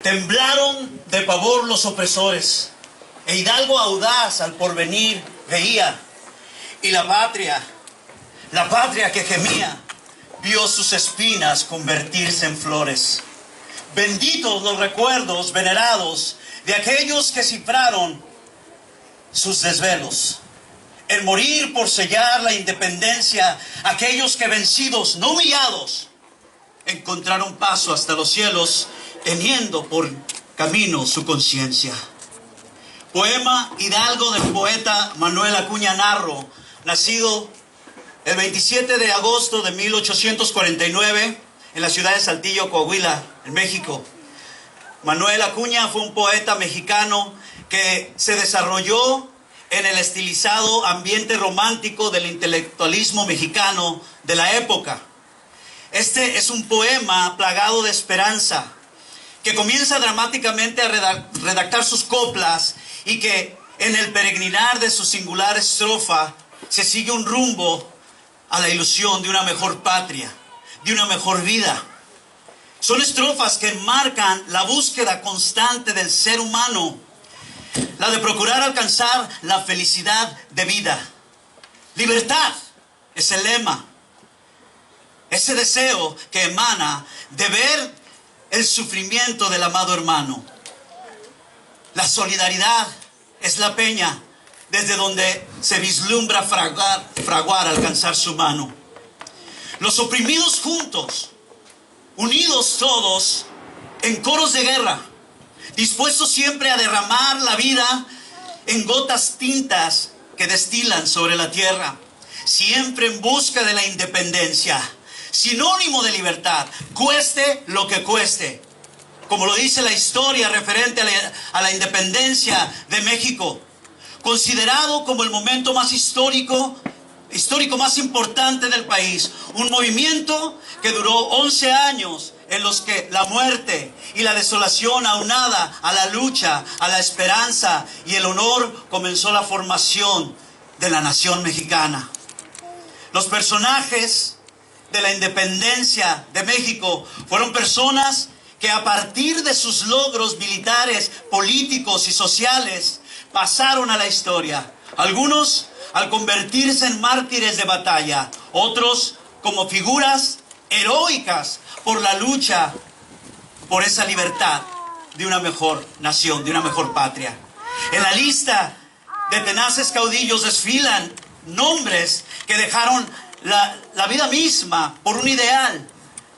Temblaron de pavor los opresores, e Hidalgo audaz al porvenir veía, y la patria que gemía, vio sus espinas convertirse en flores. Benditos los recuerdos venerados de aquellos que cifraron sus desvelos, el morir por sellar la independencia, aquellos que vencidos, no humillados, encontraron paso hasta los cielos, teniendo por camino su conciencia. Poema Hidalgo del poeta Manuel Acuña Narro, nacido el 27 de agosto de 1849 en la ciudad de Saltillo, Coahuila, en México. Manuel Acuña fue un poeta mexicano que se desarrolló en el estilizado ambiente romántico del intelectualismo mexicano de la época. Este es un poema plagado de esperanza, que comienza dramáticamente a redactar sus coplas y que en el peregrinar de su singular estrofa se sigue un rumbo a la ilusión de una mejor patria, de una mejor vida. Son estrofas que marcan la búsqueda constante del ser humano, la de procurar alcanzar la felicidad de vida. Libertad es el lema, ese deseo que emana de ver el sufrimiento del amado hermano. La solidaridad es la peña desde donde se vislumbra fraguar, alcanzar su mano. Los oprimidos juntos, unidos todos, en coros de guerra, dispuestos siempre a derramar la vida en gotas tintas que destilan sobre la tierra, siempre en busca de la independencia, sinónimo de libertad, cueste lo que cueste, como lo dice la historia referente a la independencia de México, considerado como el momento más histórico más importante del país, un movimiento que duró 11 años en los que la muerte y la desolación aunada a la lucha, a la esperanza y el honor comenzó la formación de la nación mexicana. Los personajes de la independencia de México fueron personas que a partir de sus logros militares, políticos y sociales pasaron a la historia. Algunos al convertirse en mártires de batalla, otros como figuras heroicas por la lucha por esa libertad de una mejor nación, de una mejor patria. En la lista de tenaces caudillos desfilan nombres que dejaron la vida misma por un ideal,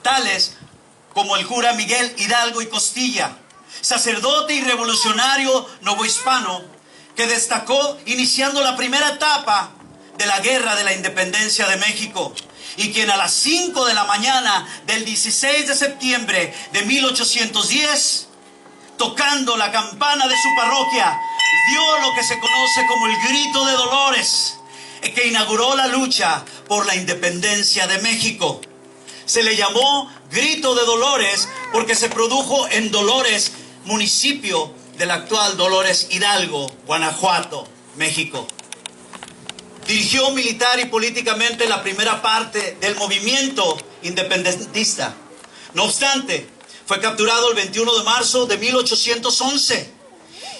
tales como el cura Miguel Hidalgo y Costilla, sacerdote y revolucionario novohispano que destacó iniciando la primera etapa de la Guerra de la Independencia de México, y quien a las 5 de la mañana del 16 de septiembre de 1810, tocando la campana de su parroquia, dio lo que se conoce como el Grito de Dolores, que inauguró la lucha por la independencia de México. Se le llamó Grito de Dolores porque se produjo en Dolores, municipio del actual Dolores Hidalgo, Guanajuato, México. Dirigió militar y políticamente la primera parte del movimiento independentista. No obstante, fue capturado el 21 de marzo de 1811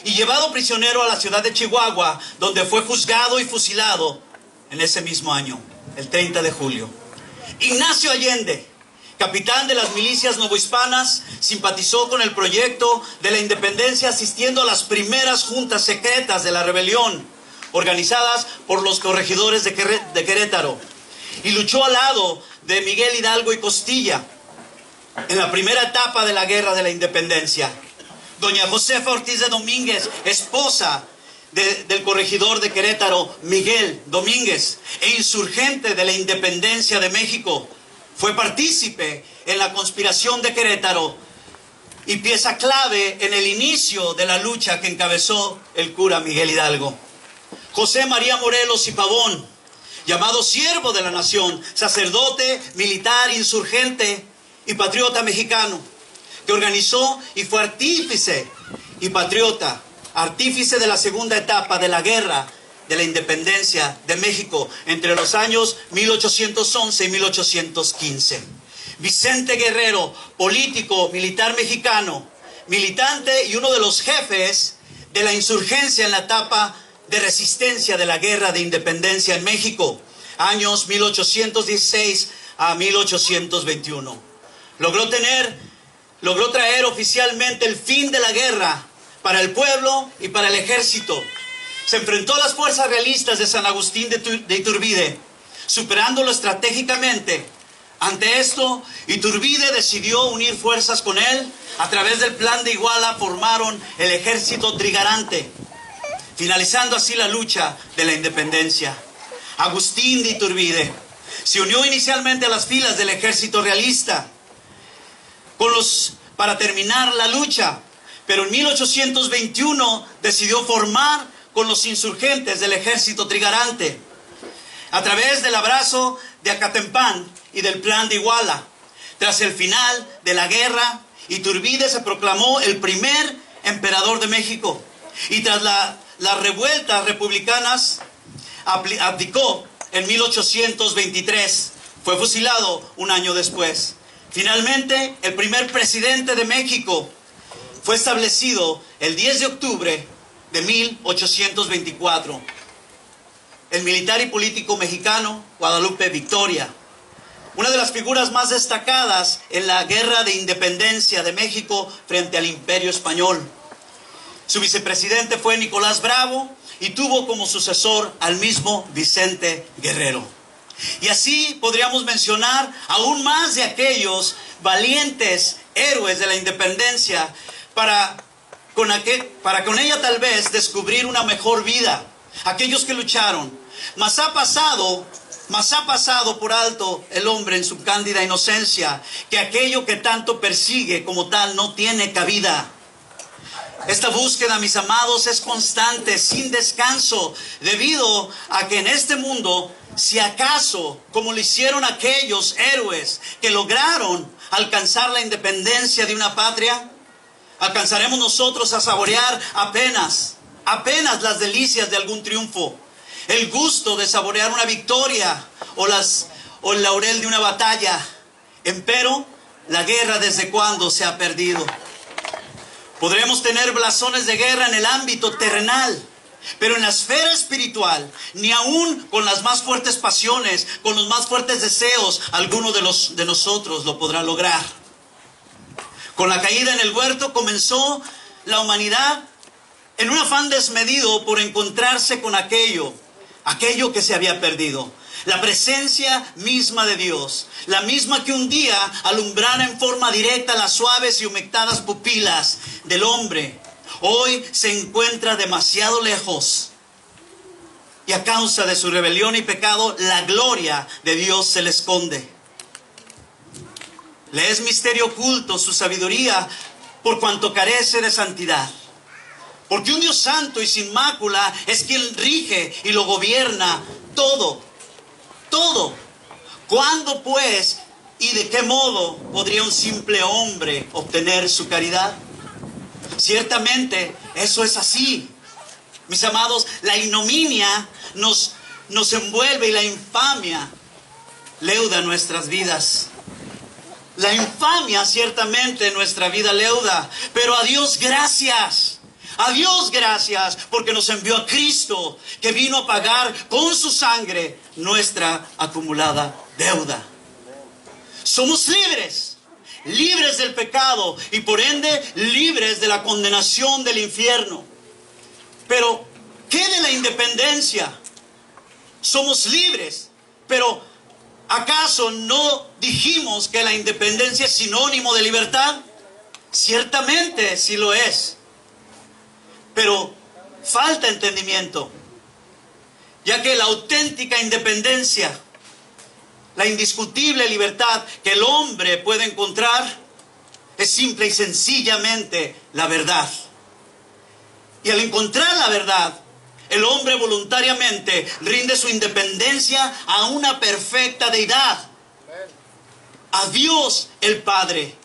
y llevado prisionero a la ciudad de Chihuahua, donde fue juzgado y fusilado en ese mismo año, el 30 de julio. Ignacio Allende, capitán de las milicias novohispanas, simpatizó con el proyecto de la independencia asistiendo a las primeras juntas secretas de la rebelión, organizadas por los corregidores de Querétaro, y luchó al lado de Miguel Hidalgo y Costilla en la primera etapa de la Guerra de la Independencia. Doña Josefa Ortiz de Domínguez, esposa del corregidor de Querétaro, Miguel Domínguez, e insurgente de la independencia de México, fue partícipe en la conspiración de Querétaro y pieza clave en el inicio de la lucha que encabezó el cura Miguel Hidalgo. José María Morelos y Pavón, llamado siervo de la nación, sacerdote, militar, insurgente y patriota mexicano, que organizó y fue artífice y patriota, artífice de la segunda etapa de la Guerra de la Independencia de México entre los años 1811 y 1815. Vicente Guerrero, político militar mexicano, militante y uno de los jefes de la insurgencia en la etapa de resistencia de la Guerra de Independencia en México, años 1816 a 1821. Logró traer oficialmente el fin de la guerra para el pueblo y para el ejército. Se enfrentó a las fuerzas realistas de San Agustín de Iturbide, superándolo estratégicamente. Ante esto, Iturbide decidió unir fuerzas con él. A través del Plan de Iguala formaron el Ejército Trigarante, finalizando así la lucha de la independencia. Agustín de Iturbide se unió inicialmente a las filas del ejército realista para terminar la lucha, pero en 1821 decidió formar con los insurgentes del ejército trigarante. A través del abrazo de Acatempán y del Plan de Iguala, tras el final de la guerra, Iturbide se proclamó el primer emperador de México, y tras las revueltas republicanas abdicó en 1823. Fue fusilado un año después. Finalmente, el primer presidente de México fue establecido el 10 de octubre de 1824. El militar y político mexicano Guadalupe Victoria, una de las figuras más destacadas en la Guerra de Independencia de México frente al Imperio Español. Su vicepresidente fue Nicolás Bravo y tuvo como sucesor al mismo Vicente Guerrero. Y así podríamos mencionar aún más de aquellos valientes héroes de la independencia para con ella tal vez descubrir una mejor vida. Aquellos que lucharon. Mas ha pasado por alto el hombre en su cándida inocencia, que aquello que tanto persigue como tal no tiene cabida. Esta búsqueda, mis amados, es constante, sin descanso, debido a que en este mundo, si acaso, como lo hicieron aquellos héroes que lograron alcanzar la independencia de una patria, alcanzaremos nosotros a saborear apenas las delicias de algún triunfo, el gusto de saborear una victoria o el laurel de una batalla. Empero, la guerra, ¿desde cuándo se ha perdido? Podremos tener blasones de guerra en el ámbito terrenal, pero en la esfera espiritual, ni aún con las más fuertes pasiones, con los más fuertes deseos, alguno de nosotros lo podrá lograr. Con la caída en el huerto comenzó la humanidad en un afán desmedido por encontrarse con aquello que se había perdido. La presencia misma de Dios, la misma que un día alumbrara en forma directa las suaves y humectadas pupilas del hombre, hoy se encuentra demasiado lejos. Y a causa de su rebelión y pecado, la gloria de Dios se le esconde. Le es misterio oculto su sabiduría por cuanto carece de santidad. Porque un Dios santo y sin mácula es quien rige y lo gobierna todo. Todo. ¿Cuándo, pues, y de qué modo podría un simple hombre obtener su caridad? Ciertamente, eso es así. Mis amados, la ignominia nos envuelve y la infamia leuda nuestras vidas. La infamia ciertamente nuestra vida leuda, pero a Dios gracias. A Dios gracias porque nos envió a Cristo, que vino a pagar con su sangre nuestra acumulada deuda. Somos libres del pecado y por ende libres de la condenación del infierno. Pero, ¿qué de la independencia? Somos libres, pero ¿acaso no dijimos que la independencia es sinónimo de libertad? Ciertamente sí lo es. Pero falta entendimiento, ya que la auténtica independencia, la indiscutible libertad que el hombre puede encontrar, es simple y sencillamente la verdad. Y al encontrar la verdad, el hombre voluntariamente rinde su independencia a una perfecta deidad, a Dios el Padre,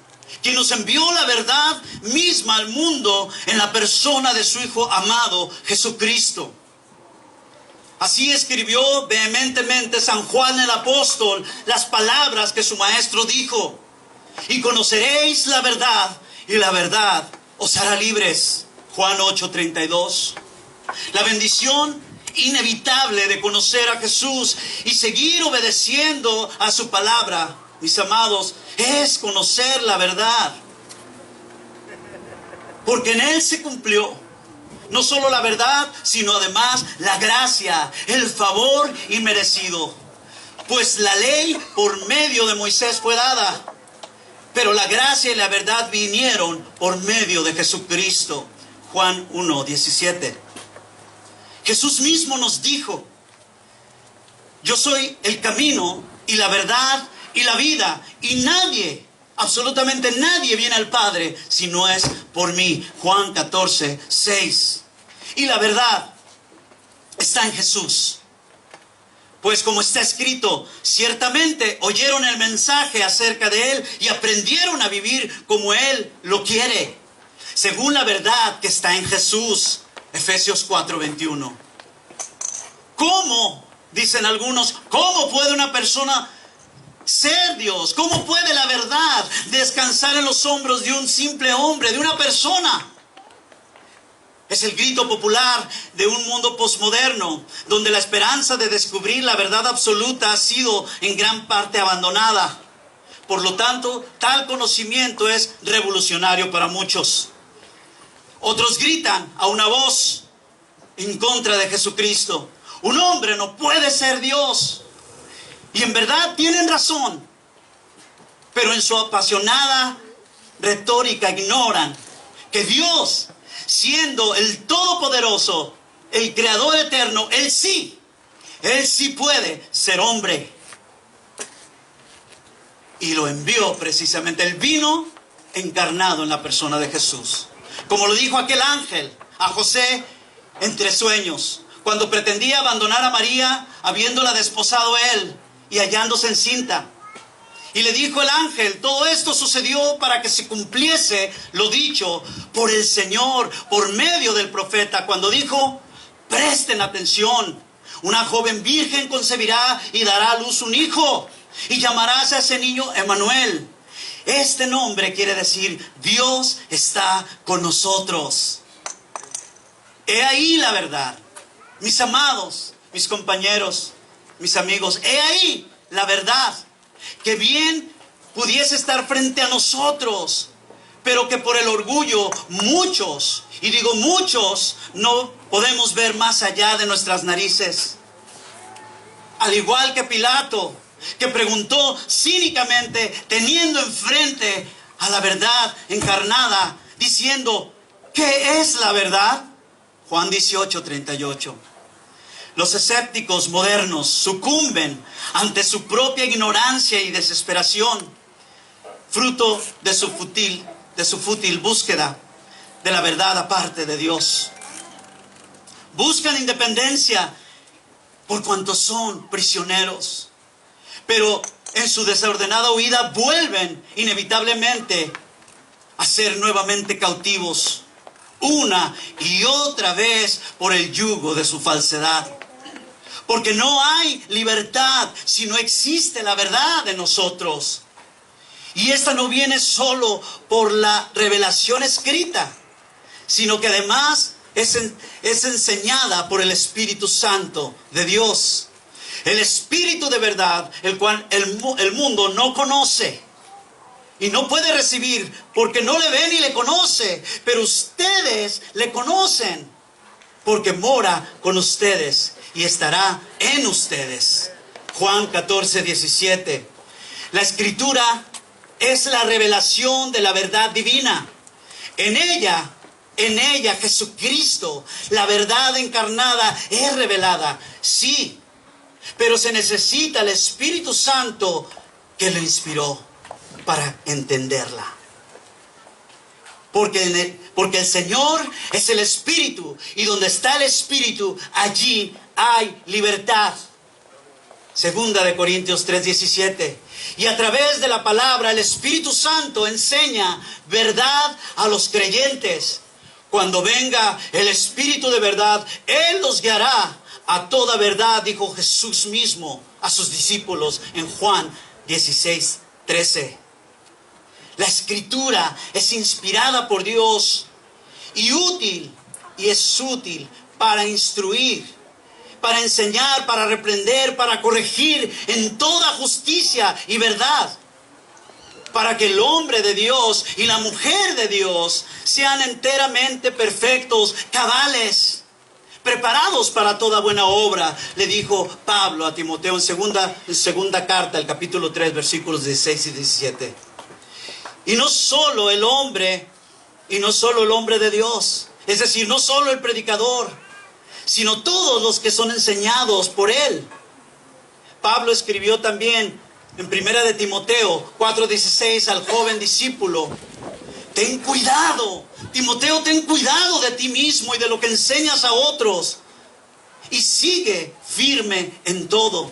quien nos envió la verdad misma al mundo en la persona de su Hijo amado, Jesucristo. Así escribió vehementemente San Juan el apóstol las palabras que su maestro dijo: y conoceréis la verdad, y la verdad os hará libres. Juan 8:32. La bendición inevitable de conocer a Jesús y seguir obedeciendo a su palabra, mis amados, es conocer la verdad. Porque en Él se cumplió no solo la verdad, sino además la gracia, el favor inmerecido. Pues la ley por medio de Moisés fue dada, pero la gracia y la verdad vinieron por medio de Jesucristo. Juan 1:17. Jesús mismo nos dijo: yo soy el camino y la verdad y la vida, y nadie, absolutamente nadie viene al Padre si no es por mí. Juan 14:6. Y la verdad está en Jesús. Pues como está escrito, ciertamente oyeron el mensaje acerca de Él y aprendieron a vivir como Él lo quiere, según la verdad que está en Jesús. Efesios 4:21. ¿Cómo? Dicen algunos, ¿cómo puede una persona ser Dios? ¿Cómo puede la verdad descansar en los hombros de un simple hombre, de una persona? Es el grito popular de un mundo posmoderno, donde la esperanza de descubrir la verdad absoluta ha sido en gran parte abandonada. Por lo tanto, tal conocimiento es revolucionario para muchos. Otros gritan a una voz en contra de Jesucristo: un hombre no puede ser Dios. Y en verdad tienen razón, pero en su apasionada retórica ignoran que Dios, siendo el Todopoderoso, el Creador eterno, Él sí puede ser hombre. Y lo envió precisamente. Él vino encarnado en la persona de Jesús. Como lo dijo aquel ángel a José entre sueños, cuando pretendía abandonar a María, habiéndola desposado él y hallándose encinta. Y le dijo el ángel: todo esto sucedió para que se cumpliese lo dicho por el Señor, por medio del profeta, cuando dijo: presten atención, una joven virgen concebirá y dará a luz un hijo, y llamarás a ese niño Emmanuel. Este nombre quiere decir: Dios está con nosotros. He ahí la verdad, mis amados, mis compañeros, mis amigos. He ahí la verdad, que bien pudiese estar frente a nosotros, pero que por el orgullo muchos, y digo muchos, no podemos ver más allá de nuestras narices. Al igual que Pilato, que preguntó cínicamente, teniendo enfrente a la verdad encarnada, diciendo: ¿qué es la verdad? Juan 18:38. Los escépticos modernos sucumben ante su propia ignorancia y desesperación, fruto de su fútil búsqueda de la verdad aparte de Dios. Buscan independencia por cuanto son prisioneros, pero en su desordenada huida vuelven inevitablemente a ser nuevamente cautivos, una y otra vez, por el yugo de su falsedad. Porque no hay libertad si no existe la verdad en nosotros. Y esta no viene solo por la revelación escrita, sino que además es enseñada por el Espíritu Santo de Dios. El Espíritu de verdad, el cual el mundo no conoce y no puede recibir, porque no le ve ni le conoce. Pero ustedes le conocen, porque mora con ustedes y estará en ustedes. Juan 14:17. La Escritura es la revelación de la verdad divina. En ella Jesucristo, la verdad encarnada, es revelada. Sí, pero se necesita el Espíritu Santo que lo inspiró para entenderla. Porque el Señor es el Espíritu, y donde está el Espíritu, allí hay libertad. Segunda de Corintios 3:17. Y a través de la palabra, el Espíritu Santo enseña verdad a los creyentes. Cuando venga el Espíritu de verdad, Él los guiará a toda verdad, dijo Jesús mismo a sus discípulos en Juan 16:13. La Escritura es inspirada por Dios y útil, y es útil para instruir, para enseñar, para reprender, para corregir en toda justicia y verdad, para que el hombre de Dios y la mujer de Dios sean enteramente perfectos, cabales, preparados para toda buena obra, le dijo Pablo a Timoteo en segunda carta, el capítulo 3, versículos 16 y 17. Y no solo el hombre de Dios, es decir, no solo el predicador, sino todos los que son enseñados por él. Pablo escribió también en 1 de Timoteo 4:16 al joven discípulo: ten cuidado, Timoteo, ten cuidado de ti mismo y de lo que enseñas a otros, y sigue firme en todo,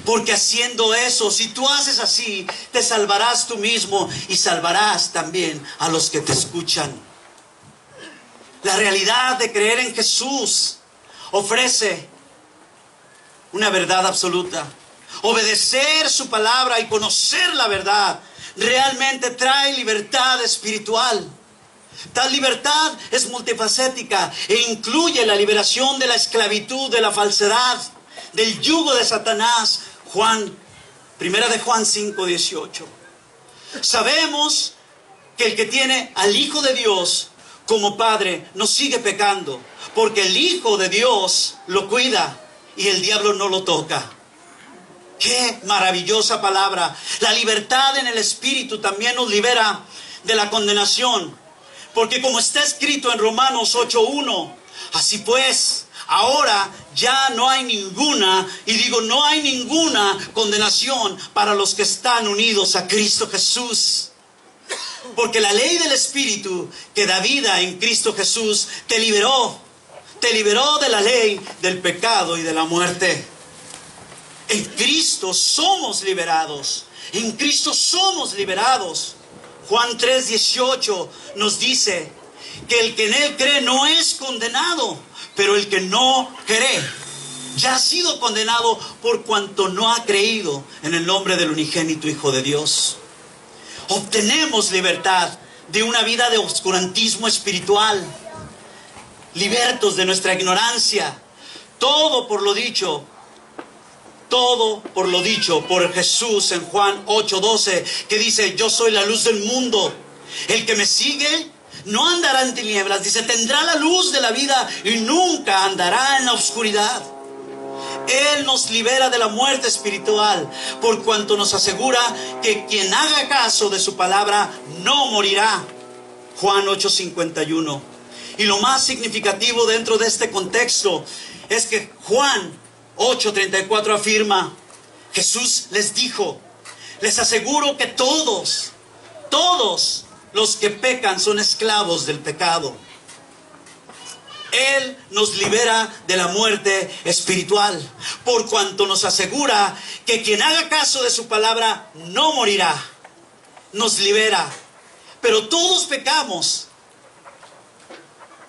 porque haciendo eso, si tú haces así, te salvarás tú mismo y salvarás también a los que te escuchan. La realidad de creer en Jesús ofrece una verdad absoluta. Obedecer su palabra y conocer la verdad realmente trae libertad espiritual. Tal libertad es multifacética e incluye la liberación de la esclavitud, de la falsedad, del yugo de Satanás. Primera de Juan 5:18. Sabemos que el que tiene al Hijo de Dios como Padre no sigue pecando, porque el Hijo de Dios lo cuida y el diablo no lo toca. ¡Qué maravillosa palabra! La libertad en el Espíritu también nos libera de la condenación, porque como está escrito en Romanos 8:1, así pues, ahora ya no hay ninguna, y digo no hay ninguna condenación para los que están unidos a Cristo Jesús. Porque la ley del Espíritu que da vida en Cristo Jesús te liberó de la ley del pecado y de la muerte. En Cristo somos liberados. En Cristo somos liberados. Juan 3:18 nos dice que el que en Él cree no es condenado, pero el que no cree ya ha sido condenado por cuanto no ha creído en el nombre del unigénito Hijo de Dios. Obtenemos libertad de una vida de oscurantismo espiritual, libertos de nuestra ignorancia. Todo por lo dicho por Jesús en Juan 8:12, que dice: yo soy la luz del mundo. El que me sigue no andará en tinieblas, dice, tendrá la luz de la vida y nunca andará en la oscuridad. Él nos libera de la muerte espiritual, por cuanto nos asegura que quien haga caso de su palabra no morirá. Juan 8:51. Y lo más significativo dentro de este contexto es que Juan 8:34 afirma: Jesús les dijo, les aseguro que todos los que pecan son esclavos del pecado. Él nos libera de la muerte espiritual, por cuanto nos asegura que quien haga caso de su palabra no morirá. Nos libera. Pero todos pecamos.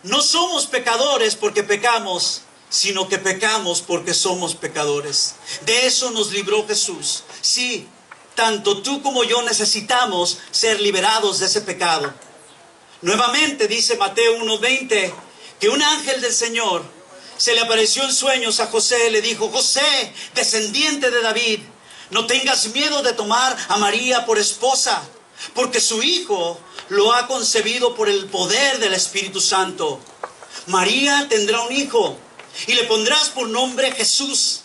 No somos pecadores porque pecamos, sino que pecamos porque somos pecadores. De eso nos libró Jesús. Sí, tanto tú como yo necesitamos ser liberados de ese pecado. Nuevamente dice Mateo 1:20 que un ángel del Señor se le apareció en sueños a José y le dijo: José, descendiente de David, no tengas miedo de tomar a María por esposa, porque su hijo lo ha concebido por el poder del Espíritu Santo. María tendrá un hijo y le pondrás por nombre Jesús.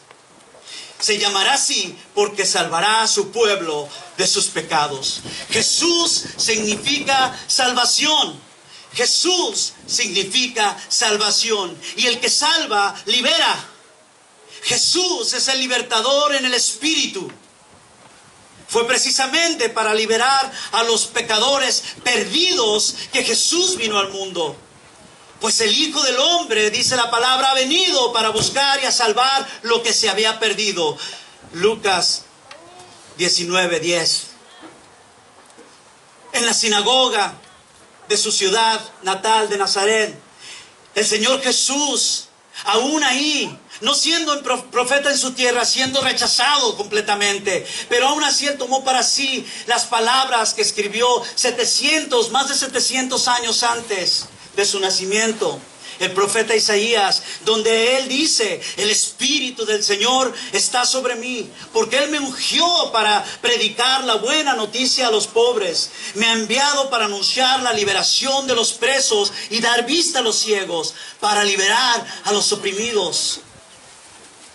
Se llamará así porque salvará a su pueblo de sus pecados. Jesús significa salvación. Jesús significa salvación. Y el que salva, libera. Jesús es el libertador en el Espíritu. Fue precisamente para liberar a los pecadores perdidos que Jesús vino al mundo. Pues el Hijo del Hombre, dice la palabra, ha venido para buscar y a salvar lo que se había perdido. Lucas 19:10. En la sinagoga de su ciudad natal de Nazaret, el Señor Jesús, aún ahí, no siendo profeta en su tierra, siendo rechazado completamente, pero aún así Él tomó para sí las palabras que escribió más de 700 años antes, de su nacimiento. El profeta Isaías, donde él dice: el Espíritu del Señor está sobre mí, porque Él me ungió para predicar la buena noticia a los pobres. Me ha enviado para anunciar la liberación de los presos y dar vista a los ciegos, para liberar a los oprimidos.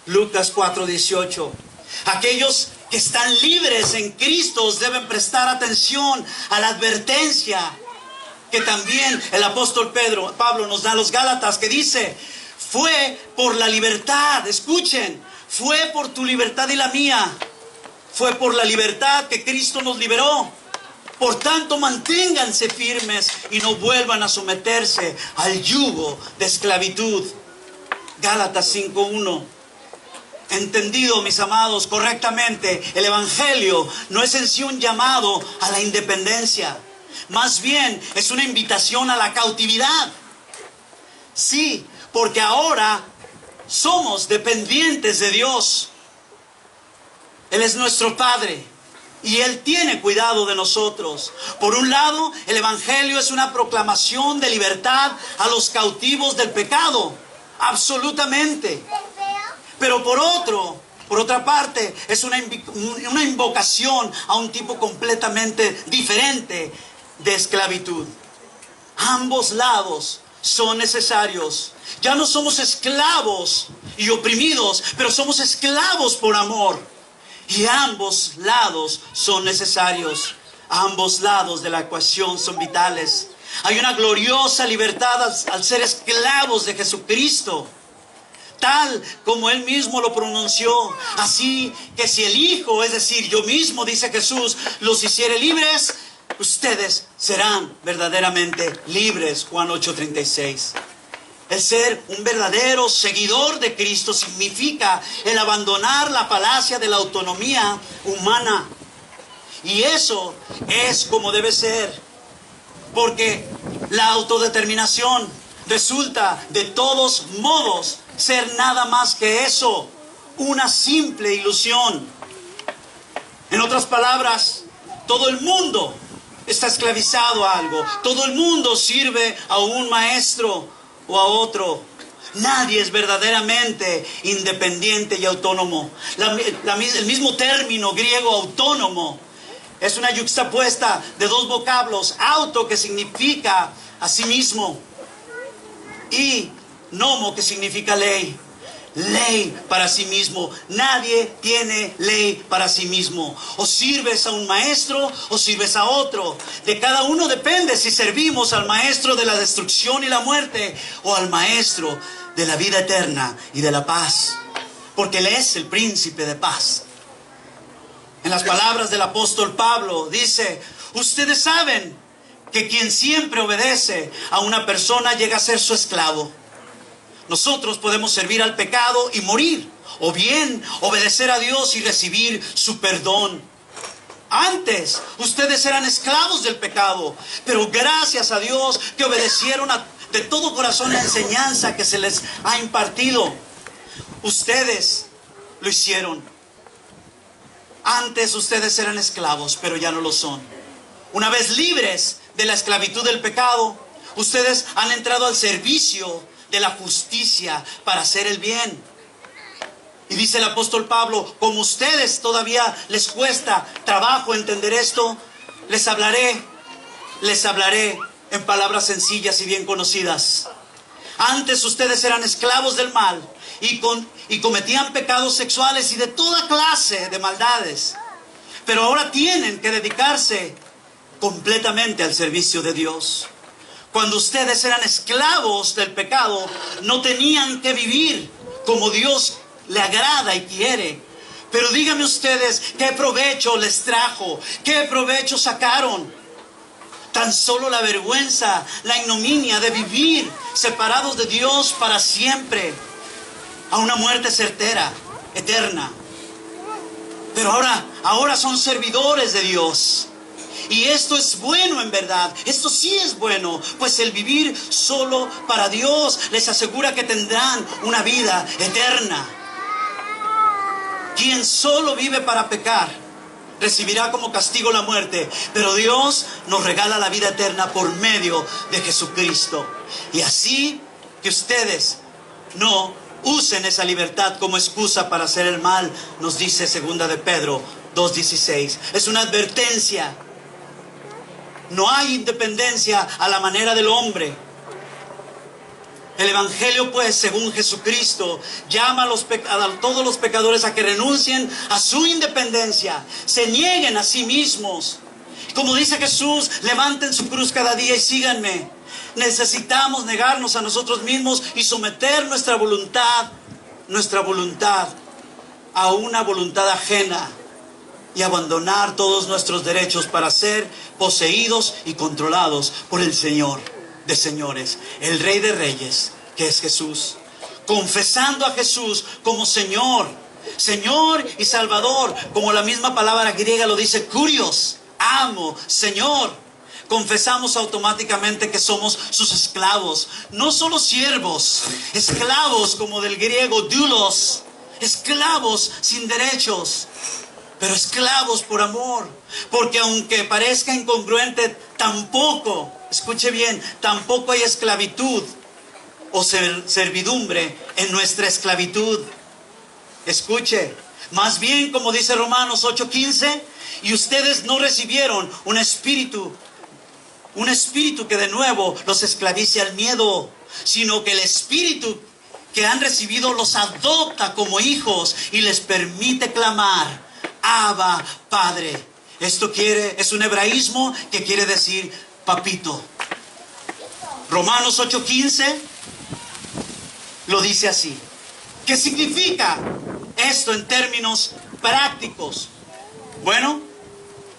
Lucas 4:18. Aquellos que están libres en Cristo deben prestar atención a la advertencia que también el apóstol Pablo nos da a los Gálatas, que dice: fue por la libertad, escuchen, fue por tu libertad y la mía, fue por la libertad que Cristo nos liberó. Por tanto, manténganse firmes y no vuelvan a someterse al yugo de esclavitud. Gálatas 5:1. Entendido, mis amados, correctamente, el Evangelio no es en sí un llamado a la independencia. Más bien es una invitación a la cautividad. Sí, porque ahora somos dependientes de Dios. Él es nuestro Padre y Él tiene cuidado de nosotros. Por un lado, el Evangelio es una proclamación de libertad a los cautivos del pecado. Absolutamente. Pero por otra parte, es una invocación a un tipo completamente diferente de esclavitud. Ambos lados son necesarios. Ya no somos esclavos y oprimidos, pero somos esclavos por amor. Y ambos lados son necesarios. Ambos lados de la ecuación son vitales. Hay una gloriosa libertad al ser esclavos de Jesucristo, tal como Él mismo lo pronunció. Así que si el Hijo, es decir, yo mismo, dice Jesús, los hiciere libres, ustedes serán verdaderamente libres. Juan 8:36. El ser un verdadero seguidor de Cristo significa el abandonar la falacia de la autonomía humana. Y eso es como debe ser, porque la autodeterminación resulta de todos modos ser nada más que eso, una simple ilusión. En otras palabras, todo el mundo está esclavizado a algo. Todo el mundo sirve a un maestro o a otro. Nadie es verdaderamente independiente y autónomo. El mismo término griego autónomo es una yuxtapuesta de dos vocablos: auto, que significa a sí mismo, y nomo, que significa ley. Ley para sí mismo. Nadie tiene ley para sí mismo. O sirves a un maestro o sirves a otro. De cada uno depende si servimos al maestro de la destrucción y la muerte, o al maestro de la vida eterna y de la paz, porque Él es el príncipe de paz. En las palabras del apóstol Pablo dice: ustedes saben que quien siempre obedece a una persona llega a ser su esclavo. Nosotros podemos servir al pecado y morir, o bien obedecer a Dios y recibir su perdón. Antes ustedes eran esclavos del pecado, pero gracias a Dios que obedecieron de todo corazón la enseñanza que se les ha impartido. Ustedes lo hicieron. Antes ustedes eran esclavos, pero ya no lo son. Una vez libres de la esclavitud del pecado, ustedes han entrado al servicio de la justicia para hacer el bien. Y dice el apóstol Pablo: como ustedes todavía les cuesta trabajo entender esto, les hablaré en palabras sencillas y bien conocidas. Antes ustedes eran esclavos del mal y cometían pecados sexuales y de toda clase de maldades, pero ahora tienen que dedicarse completamente al servicio de Dios. Cuando ustedes eran esclavos del pecado, no tenían que vivir como Dios le agrada y quiere. Pero díganme ustedes, ¿qué provecho les trajo? ¿Qué provecho sacaron? Tan solo la vergüenza, la ignominia de vivir separados de Dios para siempre, a una muerte certera, eterna. Pero ahora son servidores de Dios. Y esto es bueno en verdad. Esto sí es bueno, pues el vivir solo para Dios les asegura que tendrán una vida eterna. Quien solo vive para pecar recibirá como castigo la muerte, pero Dios nos regala la vida eterna por medio de Jesucristo. Y así que ustedes no usen esa libertad como excusa para hacer el mal, nos dice 2 de Pedro 2:16. Es una advertencia. No hay independencia a la manera del hombre. El Evangelio, pues, según Jesucristo, llama a todos los pecadores a que renuncien a su independencia, se nieguen a sí mismos. Como dice Jesús, levanten su cruz cada día y síganme. Necesitamos negarnos a nosotros mismos y someter nuestra voluntad a una voluntad ajena y abandonar todos nuestros derechos para ser poseídos y controlados por el Señor de señores, el Rey de Reyes, que es Jesús. Confesando a Jesús como Señor y Salvador, como la misma palabra griega lo dice, Kurios, amo, Señor. Confesamos automáticamente que somos sus esclavos, no solo siervos, esclavos como del griego doulos, esclavos sin derechos, pero esclavos por amor, porque aunque parezca incongruente, tampoco, escuche bien, tampoco hay esclavitud o servidumbre en nuestra esclavitud. Escuche, más bien como dice Romanos 8:15, y ustedes no recibieron un espíritu que de nuevo los esclavice al miedo, sino que el espíritu que han recibido los adopta como hijos y les permite clamar, Abba, Padre. Esto es un hebraísmo que quiere decir papito. Romanos 8:15 lo dice así. ¿Qué significa esto en términos prácticos? Bueno,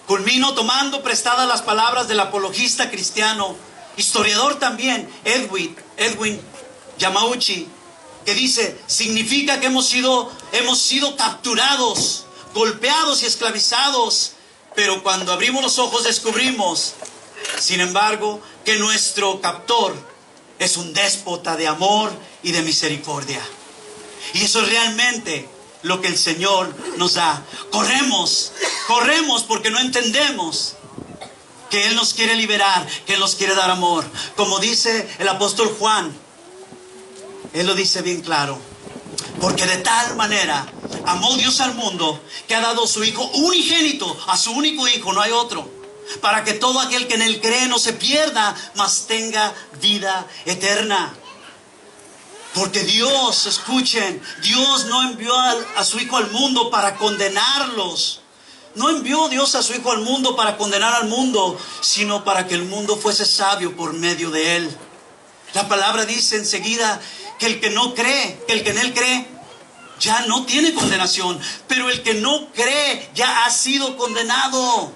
culmino tomando prestadas las palabras del apologista cristiano, historiador también, Edwin Yamauchi, que dice, significa que hemos sido capturados, golpeados y esclavizados, pero cuando abrimos los ojos descubrimos, sin embargo, que nuestro captor es un déspota de amor y de misericordia. Y eso es realmente lo que el Señor nos da. Corremos porque no entendemos que Él nos quiere liberar, que Él nos quiere dar amor. Como dice el apóstol Juan, Él lo dice bien claro. Porque de tal manera amó Dios al mundo que ha dado a su Hijo unigénito, a su único Hijo, no hay otro, para que todo aquel que en Él cree no se pierda, mas tenga vida eterna. Porque Dios, escuchen, Dios no envió a su Hijo al mundo para condenarlos. No envió Dios a su Hijo al mundo para condenar al mundo, sino para que el mundo fuese sabio por medio de Él. La palabra dice enseguida que el que no cree, que el que en Él cree, ya no tiene condenación. Pero el que no cree ya ha sido condenado,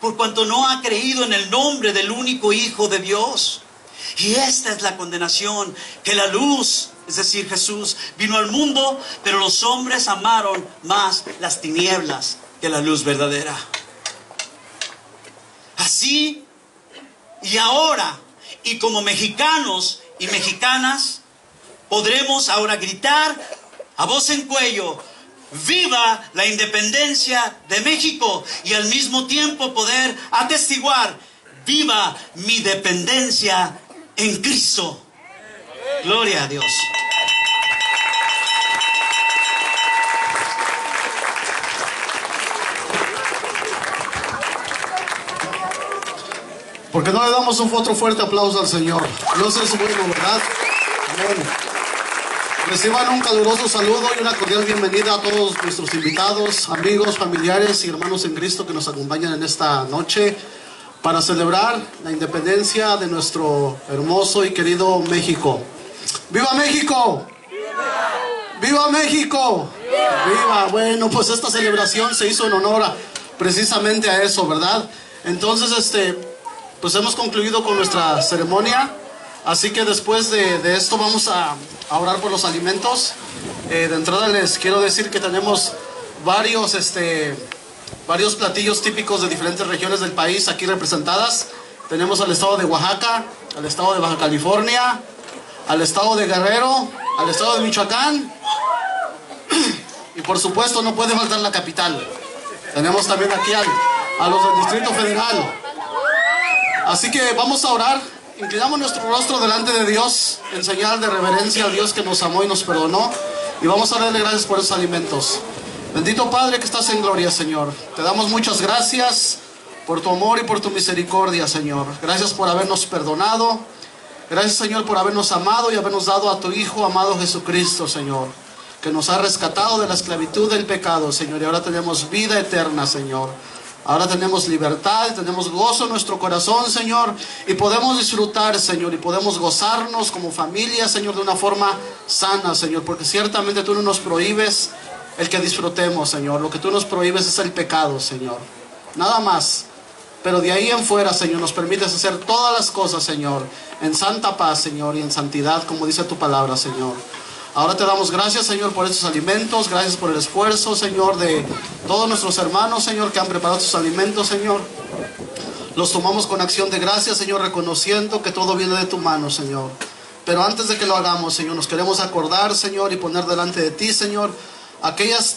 por cuanto no ha creído en el nombre del único Hijo de Dios. Y esta es la condenación, que la luz, es decir, Jesús, vino al mundo, pero los hombres amaron más las tinieblas que la luz verdadera. Así, y ahora, y como mexicanos y mexicanas, podremos ahora gritar a voz en cuello, ¡viva la independencia de México! Y al mismo tiempo poder atestiguar, ¡viva mi dependencia en Cristo! Gloria a Dios. ¿Por qué no le damos otro fuerte aplauso al Señor? Dios es bueno, ¿verdad? Amén. Reciban un caluroso saludo y una cordial bienvenida a todos nuestros invitados, amigos, familiares y hermanos en Cristo que nos acompañan en esta noche para celebrar la independencia de nuestro hermoso y querido México. ¡Viva México! ¡Viva México! ¡Viva! Bueno, pues esta celebración se hizo en honor precisamente a eso, ¿verdad? Entonces, pues hemos concluido con nuestra ceremonia, así que después de esto vamos a orar por los alimentos. De entrada les quiero decir que tenemos varios platillos típicos de diferentes regiones del país aquí representadas. Tenemos al estado de Oaxaca, al estado de Baja California, al estado de Guerrero, al estado de Michoacán y por supuesto no puede faltar la capital, Tenemos también aquí a los del Distrito Federal. Así que vamos a orar. Inclinamos nuestro rostro delante de Dios en señal de reverencia al Dios que nos amó y nos perdonó. Y vamos a darle gracias por esos alimentos. Bendito Padre que estás en gloria, Señor. Te damos muchas gracias por tu amor y por tu misericordia, Señor. Gracias por habernos perdonado. Gracias, Señor, por habernos amado y habernos dado a tu Hijo amado Jesucristo, Señor, que nos ha rescatado de la esclavitud del pecado, Señor. Y ahora tenemos vida eterna, Señor. Ahora tenemos libertad, tenemos gozo en nuestro corazón, Señor, y podemos disfrutar, Señor, y podemos gozarnos como familia, Señor, de una forma sana, Señor, porque ciertamente tú no nos prohíbes el que disfrutemos, Señor. Lo que tú nos prohíbes es el pecado, Señor. Nada más. Pero de ahí en fuera, Señor, nos permites hacer todas las cosas, Señor, en santa paz, Señor, y en santidad, como dice tu palabra, Señor. Ahora te damos gracias, Señor, por estos alimentos. Gracias por el esfuerzo, Señor, de todos nuestros hermanos, Señor, que han preparado estos alimentos, Señor. Los tomamos con acción de gracias, Señor, reconociendo que todo viene de tu mano, Señor. Pero antes de que lo hagamos, Señor, nos queremos acordar, Señor, y poner delante de ti, Señor,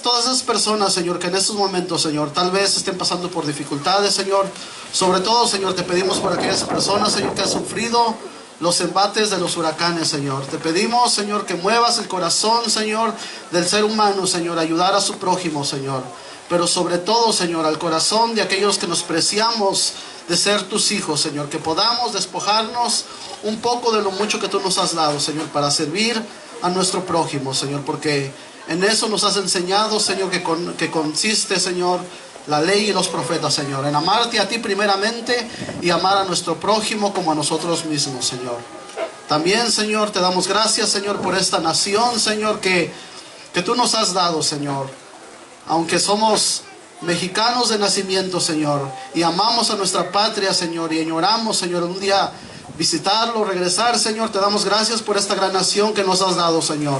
todas esas personas, Señor, que en estos momentos, Señor, tal vez estén pasando por dificultades, Señor. Sobre todo, Señor, te pedimos por aquellas personas, Señor, que han sufrido los embates de los huracanes, Señor. Te pedimos, Señor, que muevas el corazón, Señor, del ser humano, Señor, ayudar a su prójimo, Señor. Pero sobre todo, Señor, al corazón de aquellos que nos preciamos de ser tus hijos, Señor. Que podamos despojarnos un poco de lo mucho que tú nos has dado, Señor, para servir a nuestro prójimo, Señor. Porque en eso nos has enseñado, Señor, que consiste, Señor, la ley y los profetas, Señor, en amarte a ti primeramente y amar a nuestro prójimo como a nosotros mismos, Señor. También, Señor, te damos gracias, Señor, por esta nación, Señor, que tú nos has dado, Señor. Aunque somos mexicanos de nacimiento, Señor, y amamos a nuestra patria, Señor, y añoramos, Señor, un día visitarlo, regresar, Señor, te damos gracias por esta gran nación que nos has dado, Señor,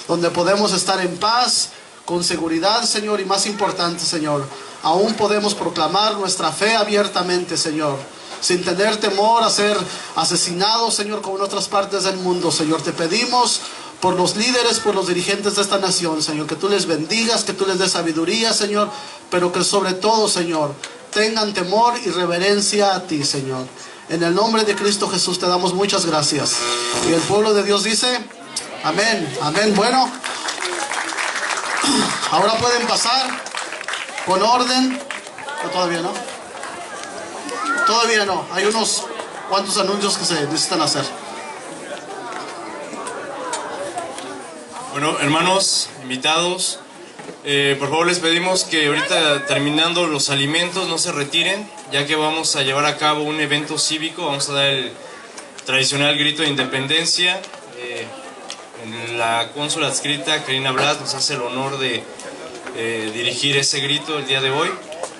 donde podemos estar en paz, con seguridad, Señor, y más importante, Señor, aún podemos proclamar nuestra fe abiertamente, Señor, sin tener temor a ser asesinados, Señor, como en otras partes del mundo, Señor. Te pedimos por los líderes, por los dirigentes de esta nación, Señor, que tú les bendigas, que tú les des sabiduría, Señor, pero que sobre todo, Señor, tengan temor y reverencia a ti, Señor. En el nombre de Cristo Jesús te damos muchas gracias. Y el pueblo de Dios dice, amén, amén. Bueno, ahora pueden pasar con orden. ¿O todavía no? Todavía no. Hay unos cuantos anuncios que se necesitan hacer. Bueno, hermanos, invitados, por favor les pedimos que ahorita terminando los alimentos no se retiren, ya que vamos a llevar a cabo un evento cívico. Vamos a dar el tradicional grito de independencia. La cónsula adscrita, Karina Blas, nos hace el honor de dirigir ese grito el día de hoy.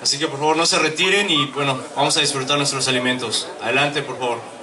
Así que por favor no se retiren y bueno, vamos a disfrutar nuestros alimentos. Adelante, por favor.